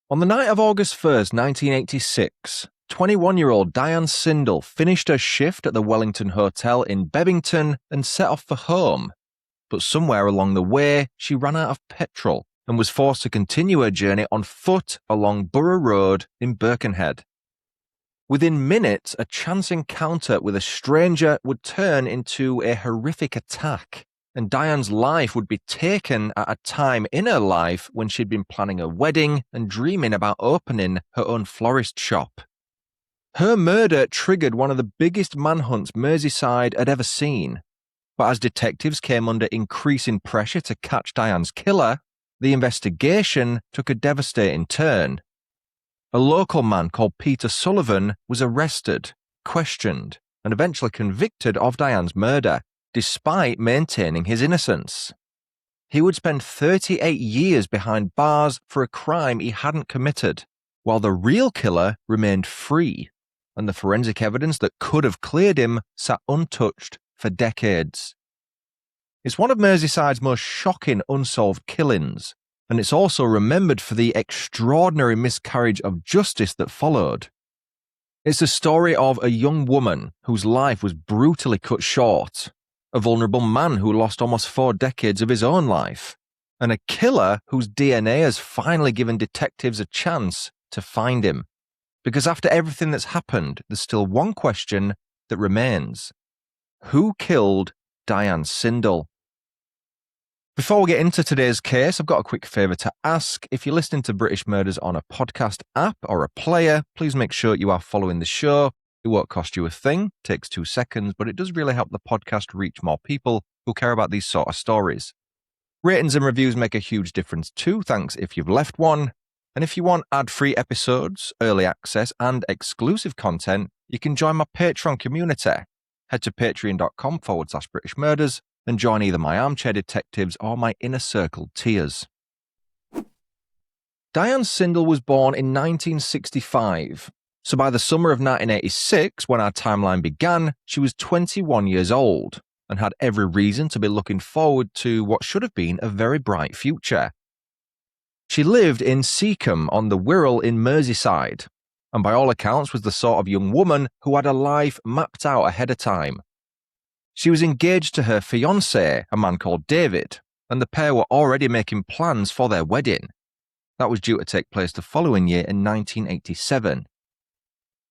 On the night of August 1st, 1986, 21-year-old Diane Sindall finished her shift at the Wellington Hotel in Bebington and set off for home. But somewhere along the way, she ran out of petrol and was forced to continue her journey on foot along Borough Road in Birkenhead. Within minutes, a chance encounter with a stranger would turn into a horrific attack, and Diane's life would be taken at a time in her life when she'd been planning a wedding and dreaming about opening her own florist shop. Her murder triggered one of the biggest manhunts Merseyside had ever seen. But as detectives came under increasing pressure to catch Diane's killer, the investigation took a devastating turn. A local man called Peter Sullivan was arrested, questioned, and eventually convicted of Diane's murder, despite maintaining his innocence. He would spend 38 years behind bars for a crime he hadn't committed, while the real killer remained free, and the forensic evidence that could have cleared him sat untouched for decades. It's one of Merseyside's most shocking unsolved killings, and it's also remembered for the extraordinary miscarriage of justice that followed. It's the story of a young woman whose life was brutally cut short, a vulnerable man who lost almost 4 decades of his own life, and a killer whose DNA has finally given detectives a chance to find him. Because after everything that's happened, there's still one question that remains. Who killed Diane Sindall? Before we get into today's case, I've got a quick favour to ask. If you're listening to British Murders on a podcast app or a player, please make sure you are following the show. It won't cost you a thing, takes 2 seconds, but it does really help the podcast reach more people who care about these sort of stories. Ratings and reviews make a huge difference too, thanks if you've left one. And if you want ad-free episodes, early access and exclusive content, you can join my Patreon community. Head to patreon.com/British Murders and join either my armchair detectives or my inner circle tiers. Diane Sindall was born in 1965. So by the summer of 1986, when our timeline began, she was 21 years old and had every reason to be looking forward to what should have been a very bright future. She lived in Seacombe on the Wirral in Merseyside, and by all accounts was the sort of young woman who had a life mapped out ahead of time. She was engaged to her fiancé, a man called David, and the pair were already making plans for their wedding. That was due to take place the following year in 1987.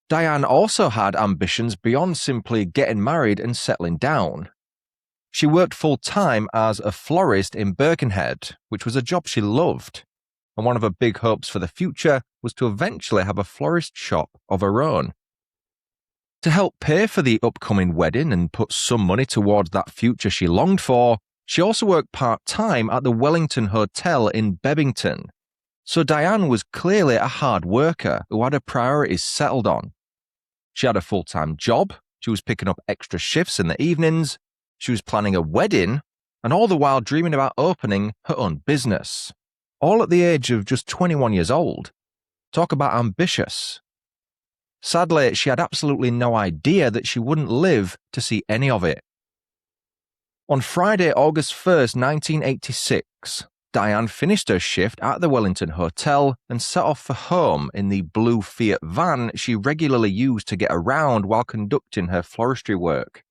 Diane also had ambitions beyond simply getting married and settling down. She worked full-time as a florist in Birkenhead, which was a job she loved, and one of her big hopes for the future was to eventually have a florist shop of her own. To help pay for the upcoming wedding and put some money towards that future she longed for, she also worked part-time at the Wellington Hotel in Bebington. So Diane was clearly a hard worker who had her priorities settled on. She had a full-time job, she was picking up extra shifts in the evenings, she was planning a wedding, and all the while dreaming about opening her own business. All at the age of just 21 years old. Talk about ambitious. Sadly, she had absolutely no idea that she wouldn't live to see any of it. On Friday, August 1st, 1986, Diane finished her shift at the Wellington Hotel and set off for home in the blue Fiat van she regularly used to get around while conducting her floristry work.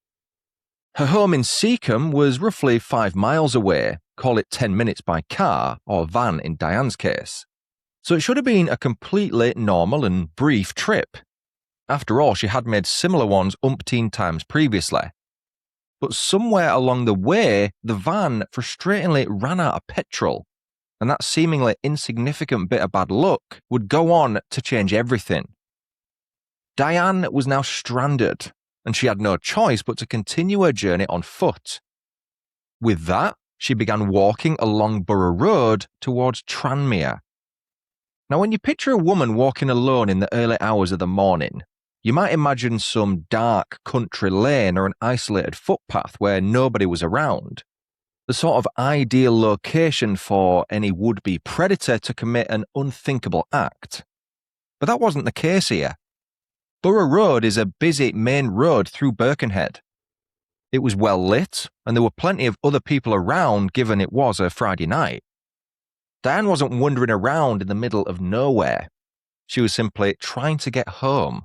Her home in Seacombe was roughly 5 miles away, call it 10 minutes by car or van in Diane's case. So it should have been a completely normal and brief trip. After all, she had made similar ones umpteen times previously. But somewhere along the way, the van frustratingly ran out of petrol, and that seemingly insignificant bit of bad luck would go on to change everything. Diane was now stranded, and she had no choice but to continue her journey on foot. With that, she began walking along Borough Road towards Tranmere. Now, when you picture a woman walking alone in the early hours of the morning, you might imagine some dark country lane or an isolated footpath where nobody was around. The sort of ideal location for any would-be predator to commit an unthinkable act. But that wasn't the case here. Borough Road is a busy main road through Birkenhead. It was well lit, and there were plenty of other people around given it was a Friday night. Diane wasn't wandering around in the middle of nowhere. She was simply trying to get home.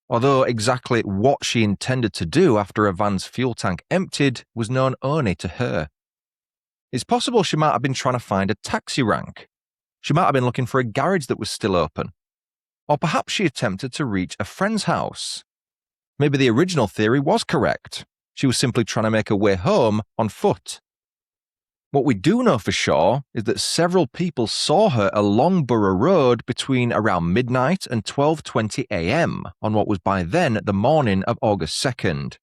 Although exactly what she intended to do after her van's fuel tank emptied was known only to her. It's possible she might have been trying to find a taxi rank. She might have been looking for a garage that was still open. Or perhaps she attempted to reach a friend's house. Maybe the original theory was correct. She was simply trying to make her way home on foot. What we do know for sure is that several people saw her along Borough Road between around midnight and 12:20 a.m. on what was by then the morning of August 2nd.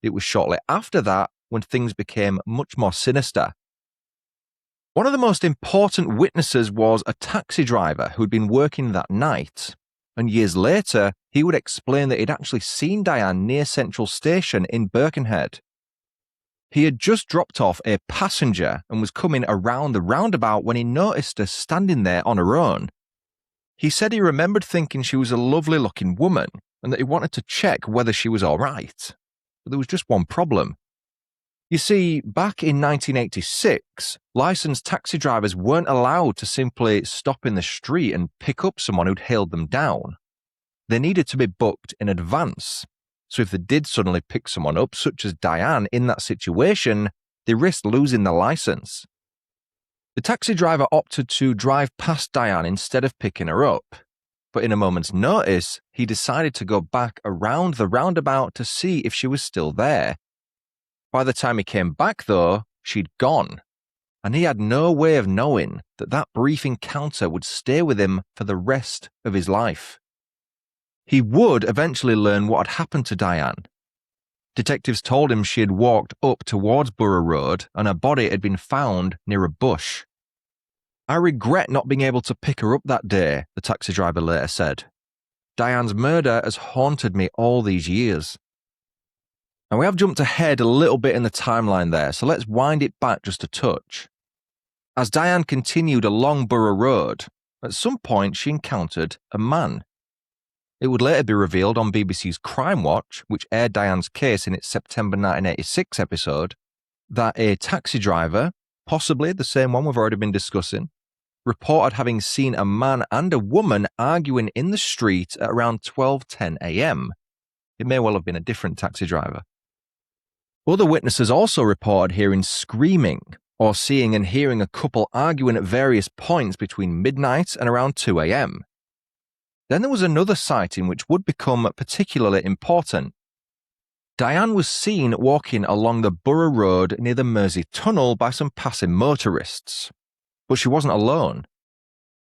It was shortly after that when things became much more sinister. One of the most important witnesses was a taxi driver who'd been working that night, and years later he would explain that he'd actually seen Diane near Central Station in Birkenhead. He had just dropped off a passenger and was coming around the roundabout when he noticed her standing there on her own. He said he remembered thinking she was a lovely-looking woman and that he wanted to check whether she was all right. But there was just one problem. You see, back in 1986, licensed taxi drivers weren't allowed to simply stop in the street and pick up someone who'd hailed them down. They needed to be booked in advance. So if they did suddenly pick someone up, such as Diane, in that situation, they risked losing their license. The taxi driver opted to drive past Diane instead of picking her up, but in a moment's notice, he decided to go back around the roundabout to see if she was still there. By the time he came back, though, she'd gone, and he had no way of knowing that that brief encounter would stay with him for the rest of his life. He would eventually learn what had happened to Diane. Detectives told him she had walked up towards Borough Road and her body had been found near a bush. "I regret not being able to pick her up that day," the taxi driver later said. "Diane's murder has haunted me all these years." And we have jumped ahead a little bit in the timeline there, so let's wind it back just a touch. As Diane continued along Borough Road, at some point she encountered a man. It would later be revealed on BBC's Crime Watch, which aired Diane's case in its September 1986 episode, that a taxi driver, possibly the same one we've already been discussing, reported having seen a man and a woman arguing in the street at around 12:10 a.m. It may well have been a different taxi driver. Other witnesses also reported hearing screaming or seeing and hearing a couple arguing at various points between midnight and around 2 a.m. Then there was another sighting which would become particularly important. Diane was seen walking along the Borough Road near the Mersey Tunnel by some passing motorists. But she wasn't alone.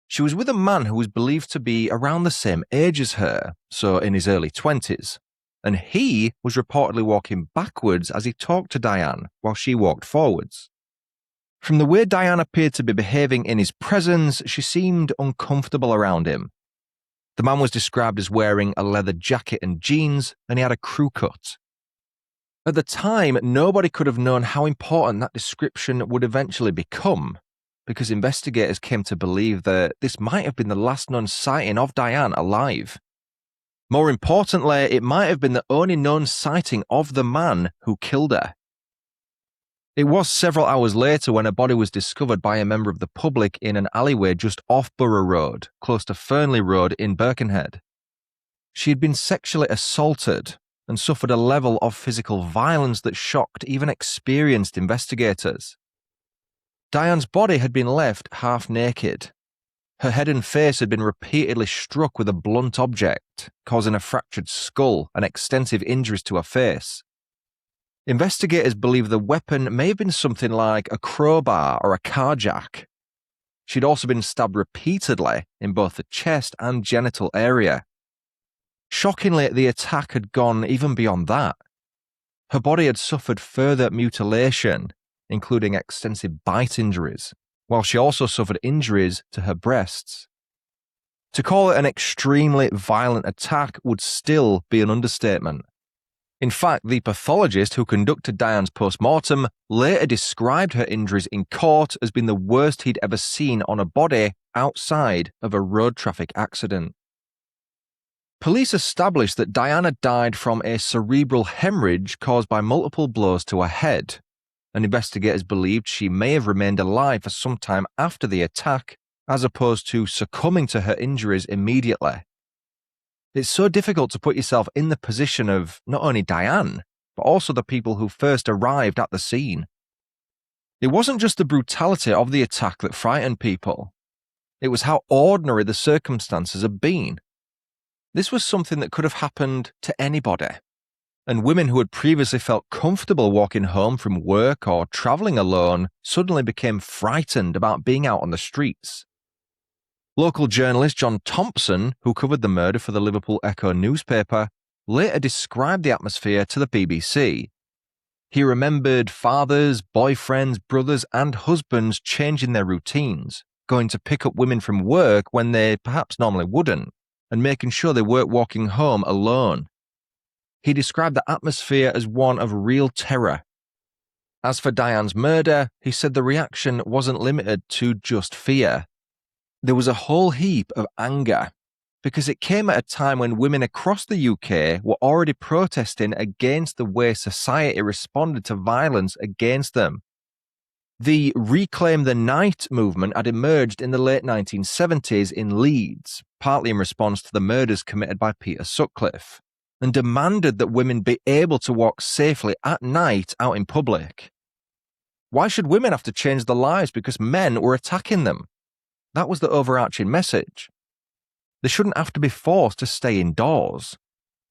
She was with a man who was believed to be around the same age as her, so in his early 20s, and he was reportedly walking backwards as he talked to Diane while she walked forwards. From the way Diane appeared to be behaving in his presence, she seemed uncomfortable around him. The man was described as wearing a leather jacket and jeans, and he had a crew cut. At the time, nobody could have known how important that description would eventually become, because investigators came to believe that this might have been the last known sighting of Diane alive. More importantly, it might have been the only known sighting of the man who killed her. It was several hours later when her body was discovered by a member of the public in an alleyway just off Borough Road, close to Fernley Road in Birkenhead. She had been sexually assaulted and suffered a level of physical violence that shocked even experienced investigators. Diane's body had been left half naked. Her head and face had been repeatedly struck with a blunt object, causing a fractured skull and extensive injuries to her face. Investigators believe the weapon may have been something like a crowbar or a car jack. She'd also been stabbed repeatedly in both the chest and genital area. Shockingly, the attack had gone even beyond that. Her body had suffered further mutilation, including extensive bite injuries, while she also suffered injuries to her breasts. To call it an extremely violent attack would still be an understatement. In fact, the pathologist who conducted Diane's post-mortem later described her injuries in court as being the worst he'd ever seen on a body outside of a road traffic accident. Police established that Diane had died from a cerebral hemorrhage caused by multiple blows to her head, and investigators believed she may have remained alive for some time after the attack, as opposed to succumbing to her injuries immediately. It's so difficult to put yourself in the position of not only Diane, but also the people who first arrived at the scene. It wasn't just the brutality of the attack that frightened people. It was how ordinary the circumstances had been. This was something that could have happened to anybody, and women who had previously felt comfortable walking home from work or travelling alone suddenly became frightened about being out on the streets. Local journalist John Thompson, who covered the murder for the Liverpool Echo newspaper, later described the atmosphere to the BBC. He remembered fathers, boyfriends, brothers and husbands changing their routines, going to pick up women from work when they perhaps normally wouldn't, and making sure they weren't walking home alone. He described the atmosphere as one of real terror. As for Diane's murder, he said the reaction wasn't limited to just fear. There was a whole heap of anger, because it came at a time when women across the UK were already protesting against the way society responded to violence against them. The Reclaim the Night movement had emerged in the late 1970s in Leeds, partly in response to the murders committed by Peter Sutcliffe, and demanded that women be able to walk safely at night out in public. Why should women have to change their lives because men were attacking them? That was the overarching message. They shouldn't have to be forced to stay indoors.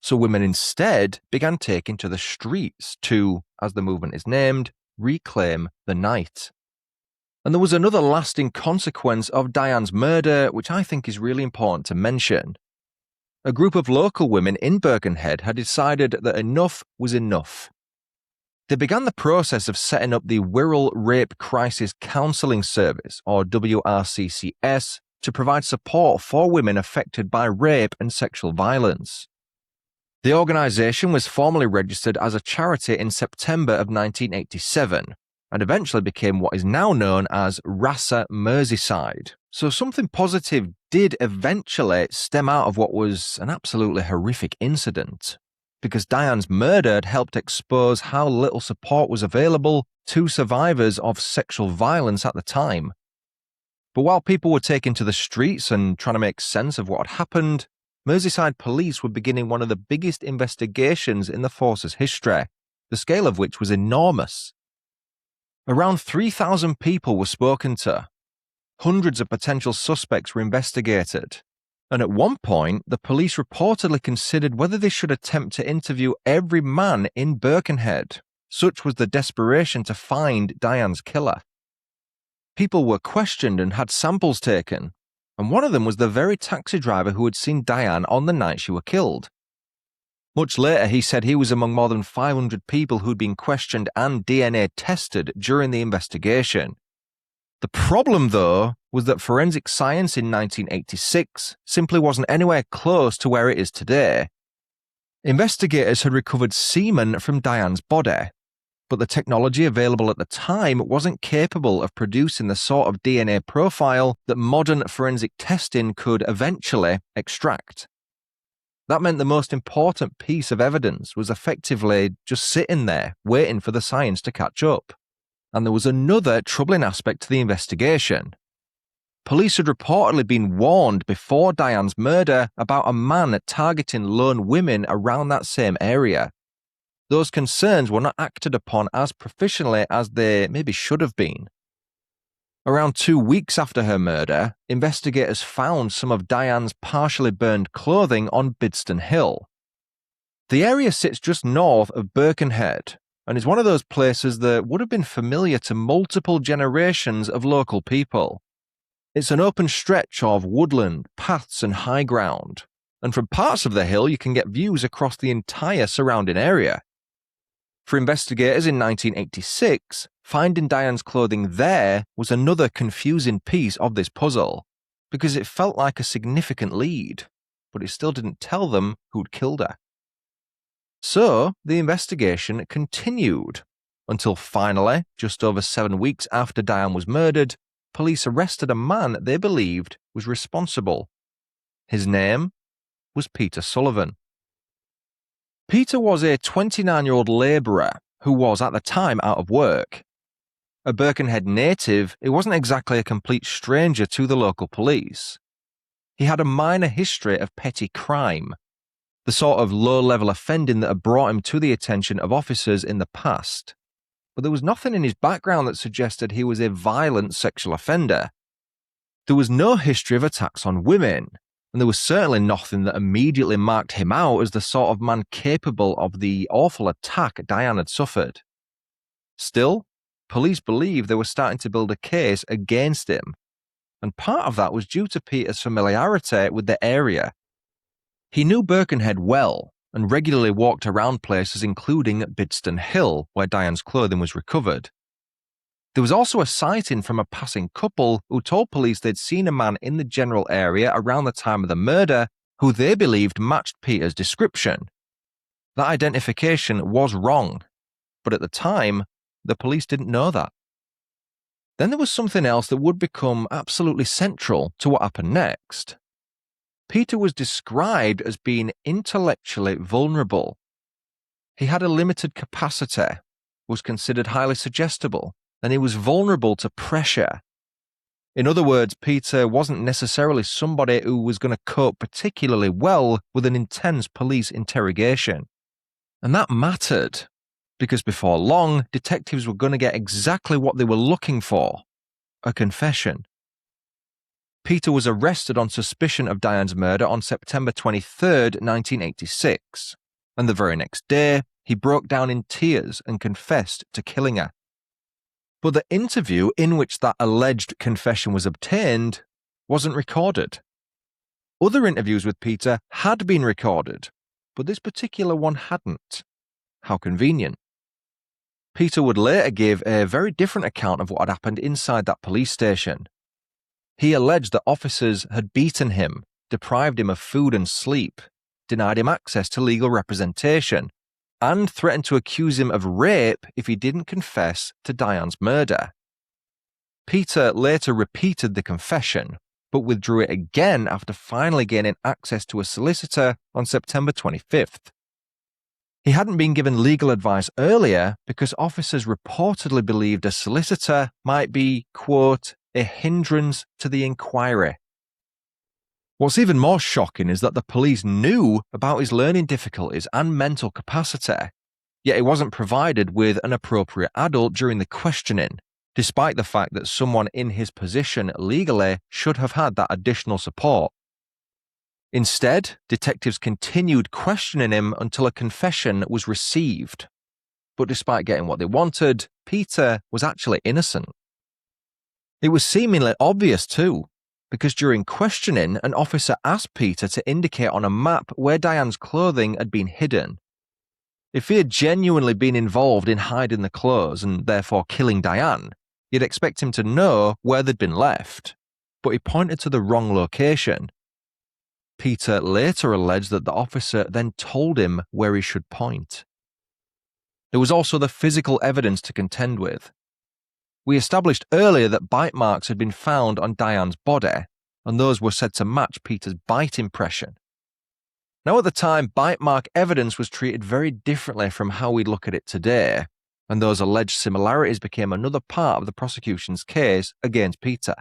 So women instead began taking to the streets to, as the movement is named, reclaim the night. And there was another lasting consequence of Diane's murder, which I think is really important to mention. A group of local women in Birkenhead had decided that enough was enough. They began the process of setting up the Wirral Rape Crisis Counselling Service, or WRCCS, to provide support for women affected by rape and sexual violence. The organisation was formally registered as a charity in September of 1987 and eventually became what is now known as RASA Merseyside. So something positive did eventually stem out of what was an absolutely horrific incident, because Diane's murder had helped expose how little support was available to survivors of sexual violence at the time. But while people were taking to the streets and trying to make sense of what had happened, Merseyside police were beginning one of the biggest investigations in the force's history, the scale of which was enormous. Around 3,000 people were spoken to. Hundreds of potential suspects were investigated. And at one point, the police reportedly considered whether they should attempt to interview every man in Birkenhead. Such was the desperation to find Diane's killer. People were questioned and had samples taken, and one of them was the very taxi driver who had seen Diane on the night she was killed. Much later, he said he was among more than 500 people who'd been questioned and DNA tested during the investigation. The problem, though, was that forensic science in 1986 simply wasn't anywhere close to where it is today. Investigators had recovered semen from Diane's body, but the technology available at the time wasn't capable of producing the sort of DNA profile that modern forensic testing could eventually extract. That meant the most important piece of evidence was effectively just sitting there, waiting for the science to catch up. And there was another troubling aspect to the investigation. Police had reportedly been warned before Diane's murder about a man targeting lone women around that same area. Those concerns were not acted upon as proficiently as they maybe should have been. Around 2 weeks after her murder, investigators found some of Diane's partially burned clothing on Bidston Hill. The area sits just north of Birkenhead and is one of those places that would have been familiar to multiple generations of local people. It's an open stretch of woodland, paths and high ground, and from parts of the hill you can get views across the entire surrounding area. For investigators in 1986, finding Diane's clothing there was another confusing piece of this puzzle, because it felt like a significant lead, but it still didn't tell them who'd killed her. So, the investigation continued, until finally, just over 7 weeks after Diane was murdered, police arrested a man they believed was responsible. His name was Peter Sullivan. Peter was a 29-year-old labourer who was at the time out of work, A Birkenhead native, he wasn't exactly a complete stranger to the local police. He had a minor history of petty crime, the sort of low-level offending that had brought him to the attention of officers in the past. But there was nothing in his background that suggested he was a violent sexual offender. There was no history of attacks on women, and there was certainly nothing that immediately marked him out as the sort of man capable of the awful attack Diane had suffered. Still, police believed they were starting to build a case against him, and part of that was due to Peter's familiarity with the area. He knew Birkenhead well and regularly walked around places including Bidston Hill, where Diane's clothing was recovered. There was also a sighting from a passing couple who told police they'd seen a man in the general area around the time of the murder who they believed matched Peter's description. That identification was wrong, but at the time, the police didn't know that. Then there was something else that would become absolutely central to what happened next. Peter was described as being intellectually vulnerable. He had a limited capacity, was considered highly suggestible, and he was vulnerable to pressure. In other words, Peter wasn't necessarily somebody who was going to cope particularly well with an intense police interrogation. And that mattered, because before long, detectives were going to get exactly what they were looking for: a confession. Peter was arrested on suspicion of Diane's murder on September 23, 1986, and the very next day, he broke down in tears and confessed to killing her. But the interview in which that alleged confession was obtained wasn't recorded. Other interviews with Peter had been recorded, but this particular one hadn't. How convenient. Peter would later give a very different account of what had happened inside that police station. He alleged that officers had beaten him, deprived him of food and sleep, denied him access to legal representation, and threatened to accuse him of rape if he didn't confess to Diane's murder. Peter later repeated the confession, but withdrew it again after finally gaining access to a solicitor on September 25th. He hadn't been given legal advice earlier because officers reportedly believed a solicitor might be, quote, a hindrance to the inquiry. What's even more shocking is that the police knew about his learning difficulties and mental capacity, yet he wasn't provided with an appropriate adult during the questioning, despite the fact that someone in his position legally should have had that additional support. Instead, detectives continued questioning him until a confession was received. But despite getting what they wanted, Peter was actually innocent. It was seemingly obvious too, because during questioning, an officer asked Peter to indicate on a map where Diane's clothing had been hidden. If he had genuinely been involved in hiding the clothes and therefore killing Diane, you'd expect him to know where they'd been left, but he pointed to the wrong location. Peter later alleged that the officer then told him where he should point. There was also the physical evidence to contend with. We established earlier that bite marks had been found on Diane's body, and those were said to match Peter's bite impression. Now at the time, bite mark evidence was treated very differently from how we look at it today, and those alleged similarities became another part of the prosecution's case against Peter.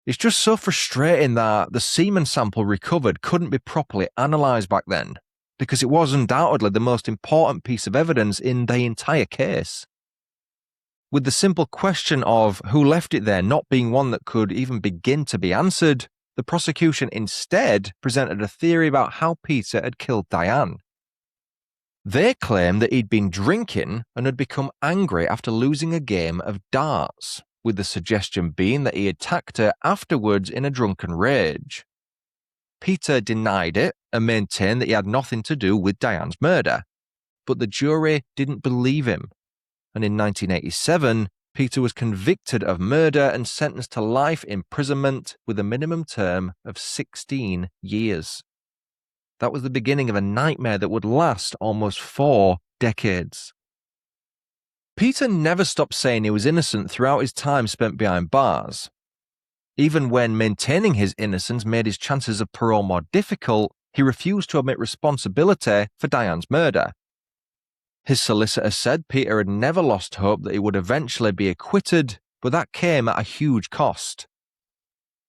It's just so frustrating that the semen sample recovered couldn't be properly analysed back then, because it was undoubtedly the most important piece of evidence in the entire case. With the simple question of who left it there not being one that could even begin to be answered, the prosecution instead presented a theory about how Peter had killed Diane. They claimed that he'd been drinking and had become angry after losing a game of darts, with the suggestion being that he attacked her afterwards in a drunken rage. Peter denied it and maintained that he had nothing to do with Diane's murder, but the jury didn't believe him. And in 1987, Peter was convicted of murder and sentenced to life imprisonment with a minimum term of 16 years. That was the beginning of a nightmare that would last almost 4 decades. Peter never stopped saying he was innocent throughout his time spent behind bars. Even when maintaining his innocence made his chances of parole more difficult, he refused to admit responsibility for Diane's murder. His solicitor said Peter had never lost hope that he would eventually be acquitted, but that came at a huge cost.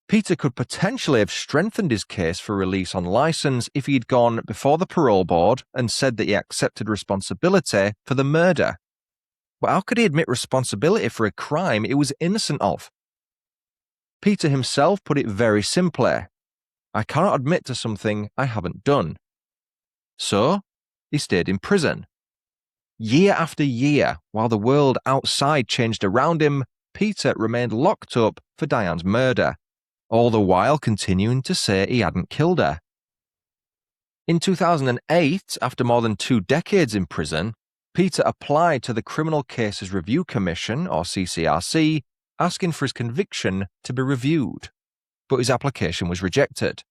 Peter could potentially have strengthened his case for release on licence if he'd gone before the parole board and said that he accepted responsibility for the murder. But how could he admit responsibility for a crime he was innocent of? Peter himself put it very simply: I cannot admit to something I haven't done. So, he stayed in prison. Year after year, while the world outside changed around him, Peter remained locked up for Diane's murder, all the while continuing to say he hadn't killed her. In 2008, after more than 2 decades in prison, Peter applied to the Criminal Cases Review Commission, or CCRC, asking for his conviction to be reviewed, but his application was rejected.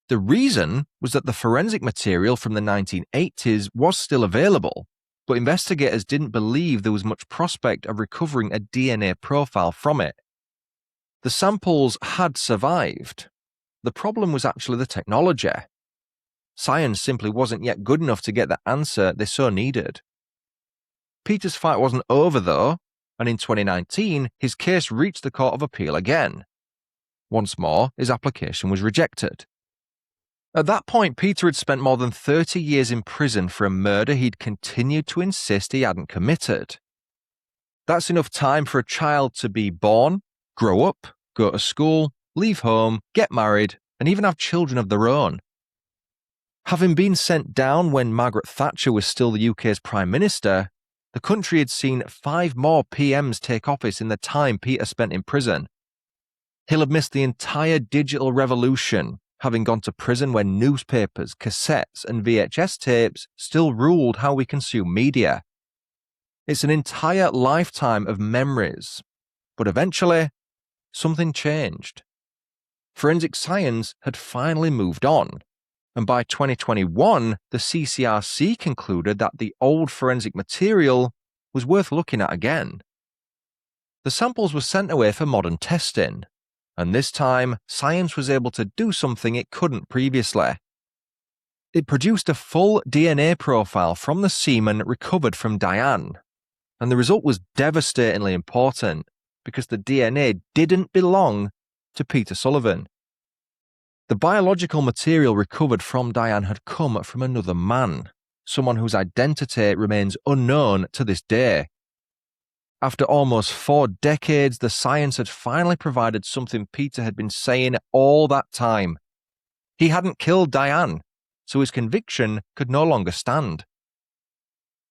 The reason was that the forensic material from the 1980s was still available, but investigators didn't believe there was much prospect of recovering a DNA profile from it. The samples had survived. The problem was actually the technology. Science simply wasn't yet good enough to get the answer they so needed. Peter's fight wasn't over though, and in 2019 his case reached the Court of Appeal again. Once more, his application was rejected. At that point, Peter had spent more than 30 years in prison for a murder he'd continued to insist he hadn't committed. That's enough time for a child to be born, grow up, go to school, leave home, get married, and even have children of their own. Having been sent down when Margaret Thatcher was still the UK's Prime Minister, the country had seen 5 more PMs take office in the time Peter spent in prison. He'll have missed the entire digital revolution, having gone to prison when newspapers, cassettes, and VHS tapes still ruled how we consume media. It's an entire lifetime of memories, but eventually, something changed. Forensic science had finally moved on, and by 2021, the CCRC concluded that the old forensic material was worth looking at again. The samples were sent away for modern testing, and this time, science was able to do something it couldn't previously. It produced a full DNA profile from the semen recovered from Diane, and the result was devastatingly important because the DNA didn't belong to Peter Sullivan. The biological material recovered from Diane had come from another man, someone whose identity remains unknown to this day. After almost 4 decades, the science had finally provided something Peter had been saying all that time. He hadn't killed Diane, so his conviction could no longer stand.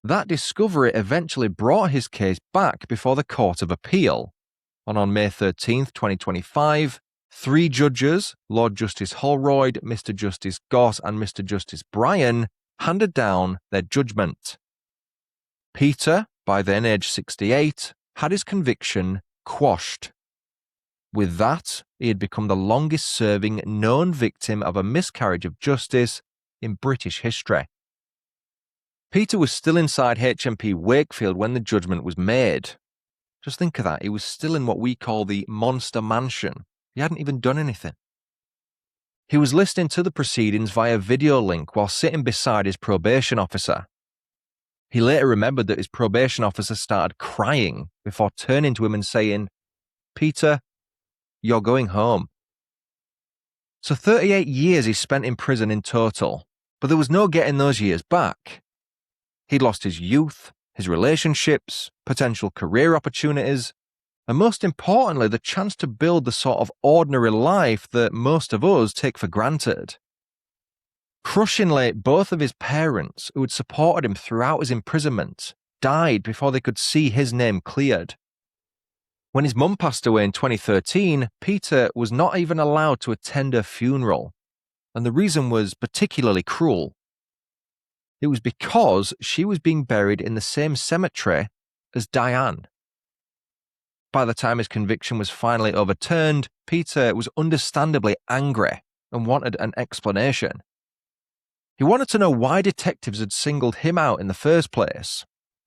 That discovery eventually brought his case back before the Court of Appeal, and on May 13, 2025, 3 judges, Lord Justice Holroyd, Mr. Justice Goss, and Mr. Justice Bryan, handed down their judgment. Peter, by then age 68, had his conviction quashed. With that, he had become the longest-serving known victim of a miscarriage of justice in British history. Peter was still inside HMP Wakefield when the judgment was made. Just think of that, he was still in what we call the Monster Mansion. He hadn't even done anything. He was listening to the proceedings via video link while sitting beside his probation officer. He later remembered that his probation officer started crying before turning to him and saying, "Peter, you're going home." So 38 years he spent in prison in total, but there was no getting those years back. He'd lost his youth, his relationships, potential career opportunities, and most importantly, the chance to build the sort of ordinary life that most of us take for granted. Crushingly, both of his parents, who had supported him throughout his imprisonment, died before they could see his name cleared. When his mum passed away in 2013, Peter was not even allowed to attend her funeral, and the reason was particularly cruel. It was because she was being buried in the same cemetery as Diane. By the time his conviction was finally overturned, Peter was understandably angry and wanted an explanation. He wanted to know why detectives had singled him out in the first place,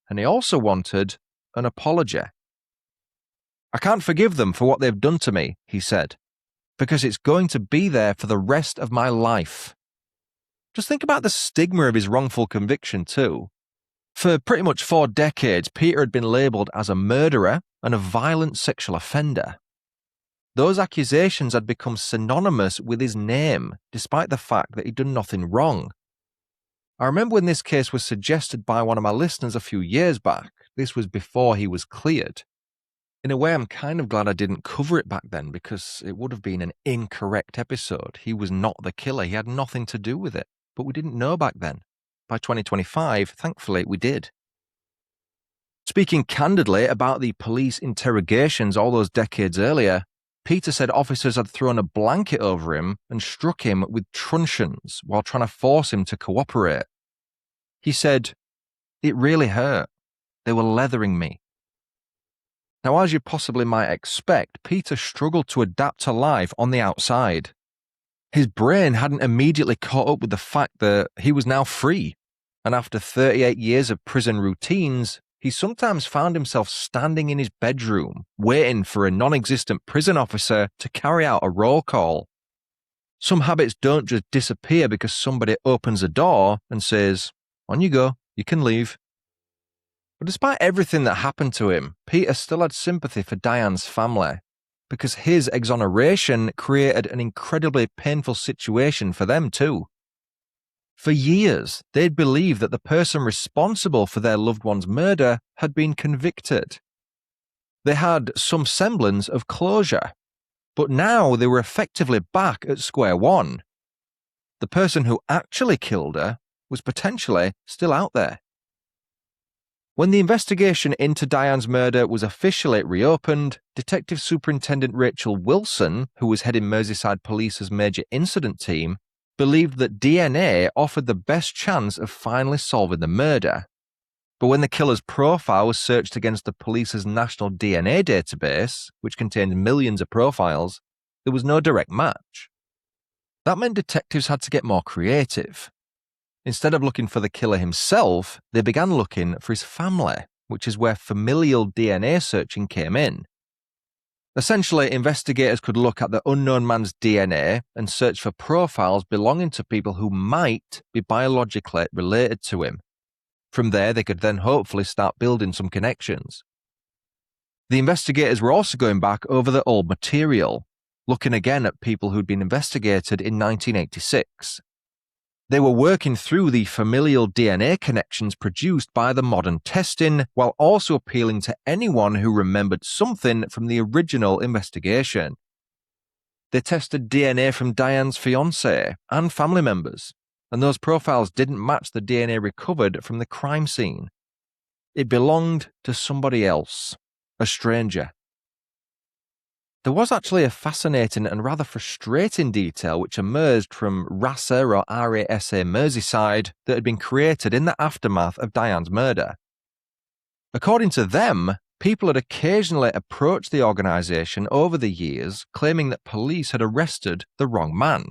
and he also wanted an apology. "I can't forgive them for what they've done to me," he said, "because it's going to be there for the rest of my life." Just think about the stigma of his wrongful conviction too. For pretty much 4 decades, Peter had been labelled as a murderer and a violent sexual offender. Those accusations had become synonymous with his name, despite the fact that he'd done nothing wrong. I remember when this case was suggested by one of my listeners a few years back. This was before he was cleared. In a way, I'm kind of glad I didn't cover it back then, because it would have been an incorrect episode. He was not the killer. He had nothing to do with it. But we didn't know back then. By 2025, thankfully, we did. Speaking candidly about the police interrogations all those decades earlier, Peter said officers had thrown a blanket over him and struck him with truncheons while trying to force him to cooperate. He said, "It really hurt. They were leathering me." Now, as you possibly might expect, Peter struggled to adapt to life on the outside. His brain hadn't immediately caught up with the fact that he was now free, and after 38 years of prison routines, he sometimes found himself standing in his bedroom, waiting for a non-existent prison officer to carry out a roll call. Some habits don't just disappear because somebody opens a door and says, "On you go, you can leave." But despite everything that happened to him, Peter still had sympathy for Diane's family, because his exoneration created an incredibly painful situation for them too. For years, they'd believed that the person responsible for their loved one's murder had been convicted. They had some semblance of closure, but now they were effectively back at square one. The person who actually killed her was potentially still out there. When the investigation into Diane's murder was officially reopened, Detective Superintendent Rachel Wilson, who was heading Merseyside Police's major incident team, believed that DNA offered the best chance of finally solving the murder. But when the killer's profile was searched against the police's national DNA database, which contained millions of profiles, there was no direct match. That meant detectives had to get more creative. Instead of looking for the killer himself, they began looking for his family, which is where familial DNA searching came in. Essentially, investigators could look at the unknown man's DNA and search for profiles belonging to people who might be biologically related to him. From there, they could then hopefully start building some connections. The investigators were also going back over the old material, looking again at people who'd been investigated in 1986. They were working through the familial DNA connections produced by the modern testing, while also appealing to anyone who remembered something from the original investigation. They tested DNA from Diane's fiancé and family members, and those profiles didn't match the DNA recovered from the crime scene. It belonged to somebody else, a stranger. There was actually a fascinating and rather frustrating detail which emerged from RASA or RASA Merseyside that had been created in the aftermath of Diane's murder. According to them, people had occasionally approached the organisation over the years claiming that police had arrested the wrong man.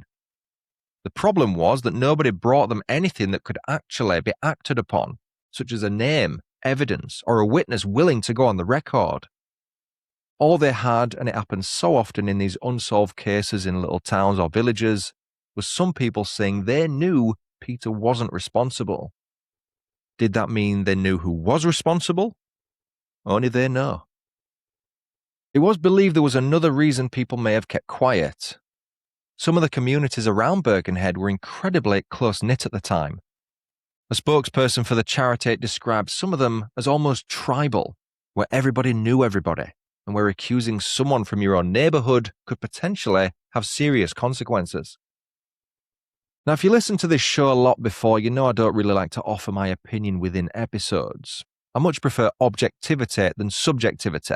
The problem was that nobody brought them anything that could actually be acted upon, such as a name, evidence, or a witness willing to go on the record. All they had, and it happens so often in these unsolved cases in little towns or villages, was some people saying they knew Peter wasn't responsible. Did that mean they knew who was responsible? Only they know. It was believed there was another reason people may have kept quiet. Some of the communities around Birkenhead were incredibly close-knit at the time. A spokesperson for the charity described some of them as almost tribal, where everybody knew everybody, and where accusing someone from your own neighbourhood could potentially have serious consequences. Now, if you listen to this show a lot before, you know I don't really like to offer my opinion within episodes. I much prefer objectivity than subjectivity.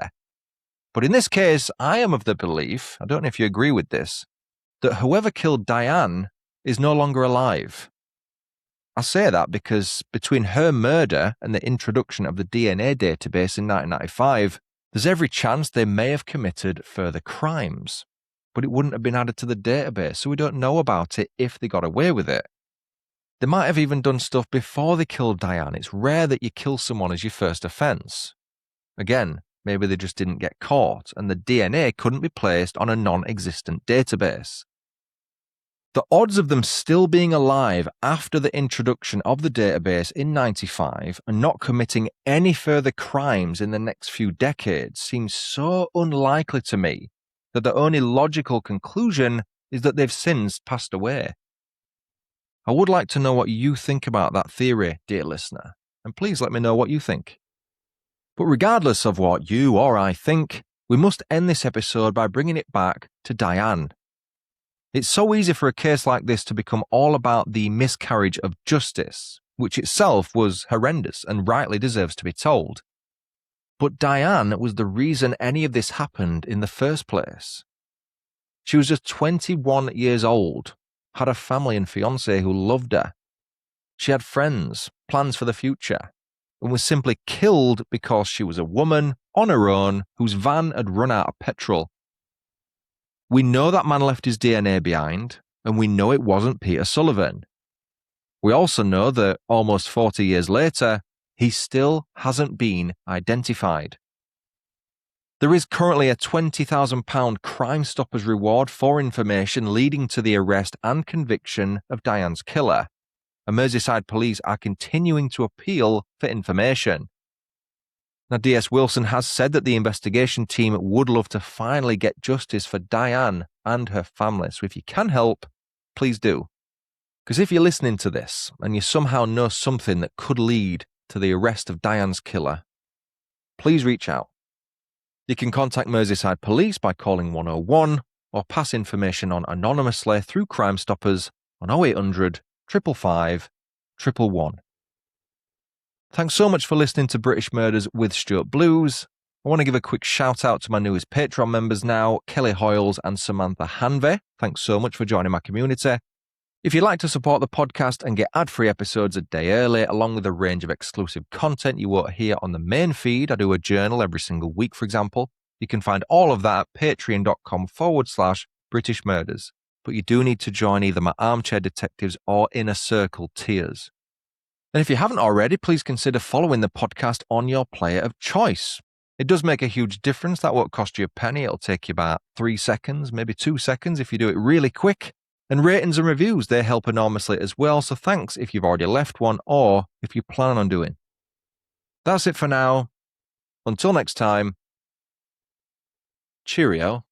But in this case, I am of the belief, I don't know if you agree with this, that whoever killed Diane is no longer alive. I say that because between her murder and the introduction of the DNA database in 1995, there's every chance they may have committed further crimes, but it wouldn't have been added to the database, so we don't know about it if they got away with it. They might have even done stuff before they killed Diane. It's rare that you kill someone as your first offence. Again, maybe they just didn't get caught, and the DNA couldn't be placed on a non-existent database. The odds of them still being alive after the introduction of the database in 95 and not committing any further crimes in the next few decades seems so unlikely to me that the only logical conclusion is that they've since passed away. I would like to know what you think about that theory, dear listener, and please let me know what you think. But regardless of what you or I think, we must end this episode by bringing it back to Diane. It's so easy for a case like this to become all about the miscarriage of justice, which itself was horrendous and rightly deserves to be told. But Diane was the reason any of this happened in the first place. She was just 21 years old, had a family and fiancé who loved her. She had friends, plans for the future, and was simply killed because she was a woman on her own whose van had run out of petrol. We know that man left his DNA behind, and we know it wasn't Peter Sullivan. We also know that almost 40 years later, he still hasn't been identified. There is currently a £20,000 Crime Stoppers reward for information leading to the arrest and conviction of Diane's killer, and Merseyside police are continuing to appeal for information. Now, DS Wilson has said that the investigation team would love to finally get justice for Diane and her family, so if you can help, please do. Because if you're listening to this and you somehow know something that could lead to the arrest of Diane's killer, please reach out. You can contact Merseyside Police by calling 101 or pass information on anonymously through Crime Stoppers on 0800 555 111. Thanks so much for listening to British Murders with Stuart Blues. I want to give a quick shout out to my newest Patreon members now, Kelly Hoyles and Samantha Hanvey. Thanks so much for joining my community. If you'd like to support the podcast and get ad-free episodes a day early, along with a range of exclusive content you won't hear on the main feed, I do a journal every single week, for example. You can find all of that at patreon.com/British Murders. But you do need to join either my Armchair Detectives or Inner Circle tiers. And if you haven't already, please consider following the podcast on your player of choice. It does make a huge difference. That won't cost you a penny. It'll take you about 3 seconds, maybe 2 seconds if you do it really quick. And ratings and reviews, they help enormously as well. So thanks if you've already left one or if you plan on doing. That's it for now. Until next time, cheerio.